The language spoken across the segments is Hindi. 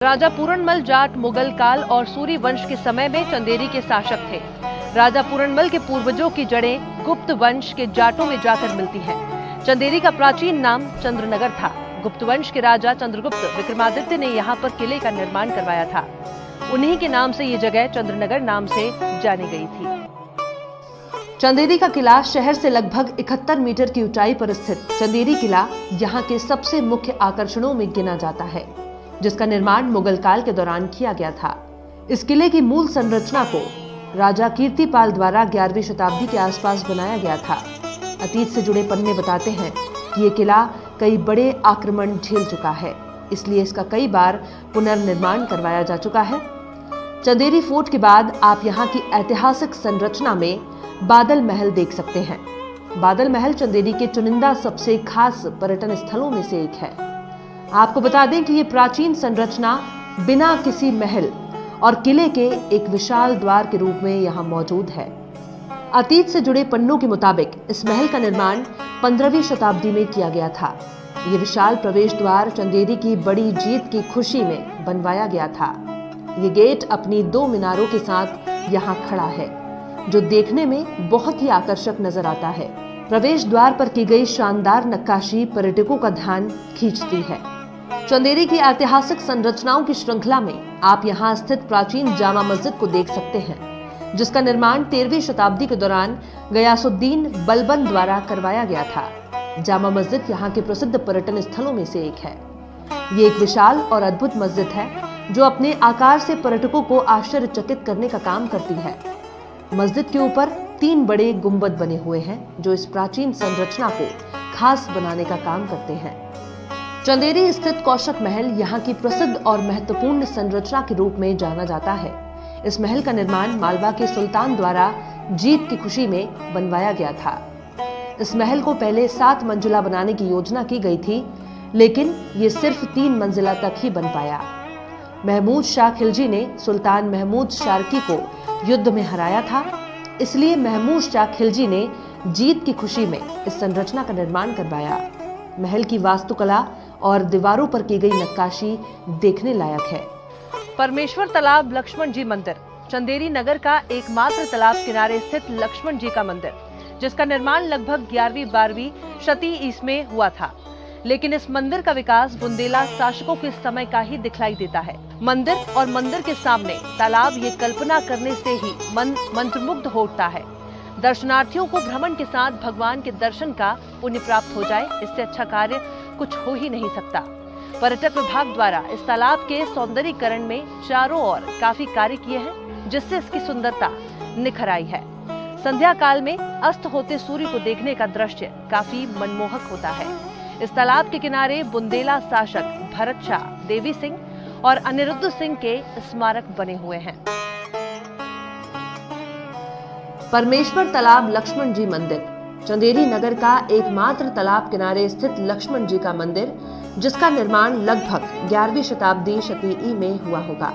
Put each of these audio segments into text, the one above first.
राजा पूरनमल जाट मुगल काल और सूरी वंश के समय में चंदेरी के शासक थे। राजा पूरनमल के पूर्वजों की जड़ें गुप्त वंश के जाटों में जाकर मिलती हैं। चंदेरी का प्राचीन नाम चंद्रनगर था। गुप्त वंश के राजा चंद्रगुप्त विक्रमादित्य ने यहाँ पर किले का निर्माण करवाया था। उन्हीं के नाम से ये जगह चंद्रनगर नाम से जानी गई थी। चंदेरी का किला शहर से लगभग 71 मीटर की ऊंचाई पर स्थित चंदेरी किला यहाँ के सबसे मुख्य आकर्षणों में गिना जाता है, जिसका निर्माण मुगल काल के दौरान किया गया था। इस किले की मूल संरचना को राजा कीर्तिपाल द्वारा 11वीं शताब्दी के आसपास बनाया गया था। अतीत से जुड़े पन्ने बताते हैं कि ये किला कई बड़े आक्रमण झेल चुका है, इसलिए इसका कई बार पुनर्निर्माण करवाया जा चुका है। चंदेरी फोर्ट के बाद आप यहाँ की ऐतिहासिक संरचना में बादल महल देख सकते हैं। बादल महल चंदेरी के चुनिंदा सबसे खास पर्यटन स्थलों में से एक है। आपको बता दें कि ये प्राचीन संरचना बिना किसी महल और किले के एक विशाल द्वार के रूप में यहाँ मौजूद है। अतीत से जुड़े पन्नों के मुताबिक इस महल का निर्माण 15वीं शताब्दी में किया गया था। ये विशाल प्रवेश द्वार चंदेरी की बड़ी जीत की खुशी में बनवाया गया था। ये गेट अपनी 2 मीनारों के साथ यहाँ खड़ा है, जो देखने में बहुत ही आकर्षक नजर आता है। प्रवेश द्वार पर की गई शानदार नक्काशी पर्यटकों का ध्यान खींचती है। चंदेरी की ऐतिहासिक संरचनाओं की श्रृंखला में आप यहाँ स्थित प्राचीन जामा मस्जिद को देख सकते हैं, जिसका निर्माण 13वीं शताब्दी के दौरान गयासुद्दीन बलबन द्वारा करवाया गया था। जामा मस्जिद यहाँ के प्रसिद्ध पर्यटन स्थलों में से एक है। ये एक विशाल और अद्भुत मस्जिद है, जो अपने आकार से पर्यटकों को आश्चर्यचकित करने का काम करती है। मस्जिद के ऊपर 3 बड़े गुंबद बने हुए हैं, जो इस प्राचीन संरचना को खास बनाने का काम करते हैं। चंदेरी स्थित कौशक महल यहाँ की प्रसिद्ध और महत्वपूर्ण संरचना के रूप में जाना जाता है। इस महल का निर्माण मालवा के सुल्तान द्वारा जीत की खुशी में बनवाया गया था। इस महल को पहले 7 मंजिला बनाने की योजना की गई थी, लेकिन ये सिर्फ 3 मंजिला तक ही बन पाया। महमूद शाह खिलजी ने सुल्तान महमूद शारकी को युद्ध में हराया था, इसलिए महमूद शाह खिलजी ने जीत की खुशी में इस संरचना का निर्माण करवाया। महल की वास्तुकला और दीवारों पर की गई नक्काशी देखने लायक है। परमेश्वर तालाब लक्ष्मण जी मंदिर चंदेरी नगर का एकमात्र तालाब किनारे स्थित लक्ष्मण जी का मंदिर, जिसका निर्माण लगभग 11वीं-12वीं शती ईस्वी में हुआ था। लेकिन इस मंदिर का विकास बुंदेला शासकों के समय का ही दिखलाई देता है। मंदिर और मंदिर के सामने तालाब ये कल्पना करने से ही मन मंत्रमुग्ध हो उठता है। दर्शनार्थियों को भ्रमण के साथ भगवान के दर्शन का पुण्य प्राप्त हो जाए, इससे अच्छा कार्य कुछ हो ही नहीं सकता। पर्यटक विभाग द्वारा इस तालाब के सौंदर्यीकरण में चारों ओर काफी कार्य किए हैं, जिससे इसकी सुंदरता निखर आई है। संध्या काल में अस्त होते सूर्य को देखने का दृश्य काफी मनमोहक होता है। इस तालाब के किनारे बुंदेला शासक भरत शाह, देवी सिंह और अनिरुद्ध सिंह के स्मारक बने हुए हैं। परमेश्वर तालाब लक्ष्मण जी मंदिर चंदेरी नगर का एकमात्र तालाब किनारे स्थित लक्ष्मण जी का मंदिर, जिसका निर्माण लगभग 11वीं शताब्दी शती ई में हुआ होगा।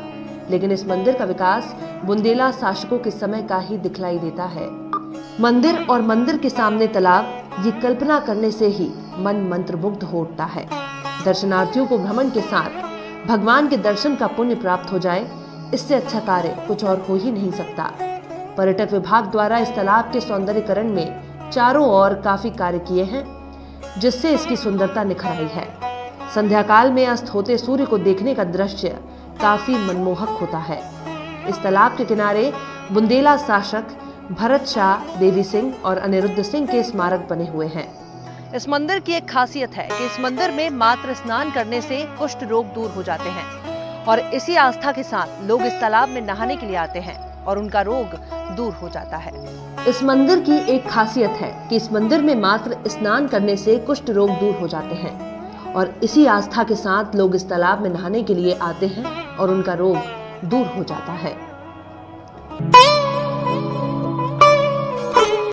लेकिन इस मंदिर का विकास बुंदेला शासकों के समय का ही दिखलाई देता है। मंदिर और मंदिर के सामने तालाब ये कल्पना करने से ही मन मंत्रमुग्ध हो उठता है। दर्शनार्थियों को भ्रमण के साथ भगवान के दर्शन का पुण्य प्राप्त हो जाए, इससे अच्छा कार्य कुछ और हो ही नहीं सकता। पर्यटक विभाग द्वारा इस तालाब के सौंदर्यीकरण में चारों ओर काफी कार्य किए हैं, जिससे इसकी सुंदरता निखर आई है। संध्या काल में अस्त होते सूर्य को देखने का दृश्य काफी मनमोहक होता है। इस तालाब के किनारे बुंदेला शासक भरत शाह, देवी सिंह और अनिरुद्ध सिंह के स्मारक बने हुए हैं। इस मंदिर की एक खासियत है कि इस मंदिर में मात्र स्नान करने से कुष्ठ रोग दूर हो जाते हैं, और इसी आस्था के साथ लोग इस तालाब में नहाने के लिए आते हैं और उनका रोग दूर हो जाता है। इस मंदिर की एक खासियत है कि इस मंदिर में मात्र स्नान करने से कुष्ठ रोग दूर हो जाते हैं, और इसी आस्था के साथ लोग इस तालाब में नहाने के लिए आते हैं और उनका रोग दूर हो जाता है।